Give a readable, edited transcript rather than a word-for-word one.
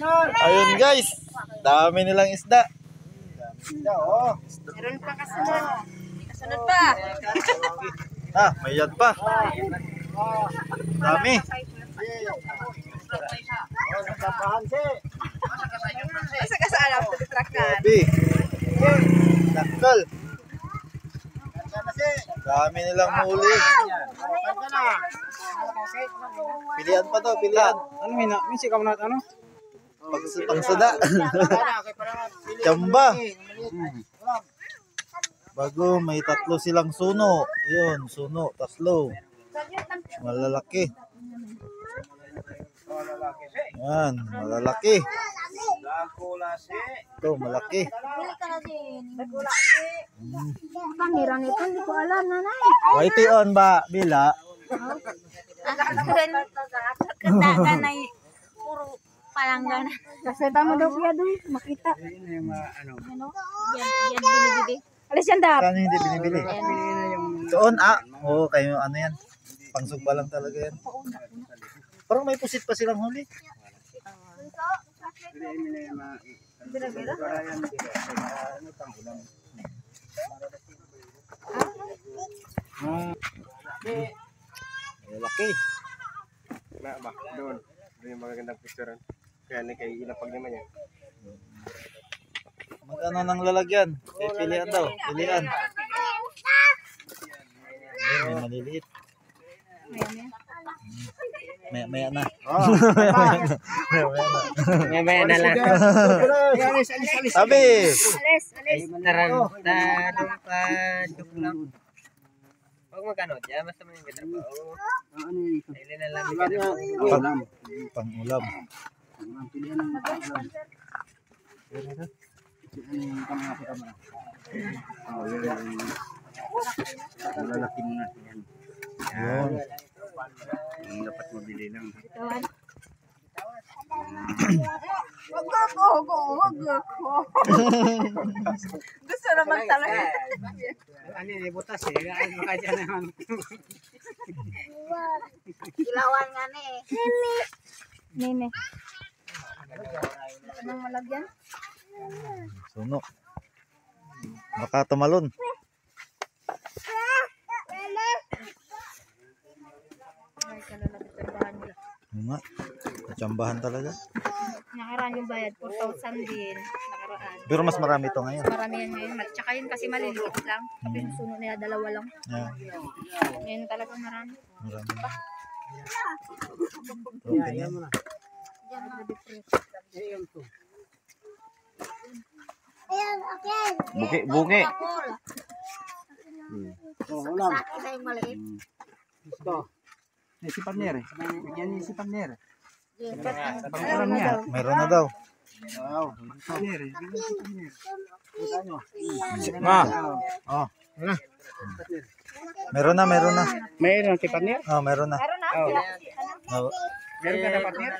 Ayun guys, dami nilang isda. Meron pa kasunod. Kasunod pa. Ah, may yan pa. Dami. Asa ka sa alam ko trakan. Gabi. Dakal. Dami nilang huli. Pilihan pa to, pilihan. Ano may sikaw na ano? Pangsada. Chamba. Bago may tatlo silang suno. Yun, suno, tatlo. Malalaki. Yan, malalaki. Ito, malaki. Pangiran ito, hindi ko alam, nanay. Whitey on ba, Bila? Kandagan ay puro palanggan. Kasi tama daw kuya doon, makita. Ano? Yan binibili. Alis yan dap. Saan hindi binibili? Doon, oo, kayo ano yan. Pangsugba lang talaga yan. Parang may pusit pa silang huli. Malaki. Na ba? Doon. Doon yung magagandang picture. Kaya ni kay ilapag naman yan. Magkano ng lalagyan? Pilihan daw. Pilihan. Ayun, may maliliit. Maya na. Maya na lang. Sabi! Alis. Tarantado pa. Joke lang. Huwag magkano dyan. Basta mo yung katrabaho. Ili na lang. Pang-ulam. Malalaki mo na. Yun. Yung dapat mabili lang. Wag ako. Gusto naman talaga. Ano yung butas eh. Ano ka dyan naman. Ilawan nga na eh. Nene. Anong malagyan? Suno. Baka tumalon. Ay, kalalapit ang bahan nila. Yun nga. Katsambahan talaga. Nakaraan yung bayad, 4,000 din. Nakaraan. Pero mas marami ito ngayon. Marami yan ngayon. Tsaka yun kasi maliliit lang. Kasi yung suno nila, dalawa lang. Yeah. Ngayon talagang marami. Marami. Okay yan. Buki. Sakit ay maliit. Si Pamner eh. Yan yung si Pamner. Meron na daw. Pamner eh. Oh. Meron na. Mayroon si Pamner? Oh, meron na. Meron na. Oh. Meron ka na Pamner?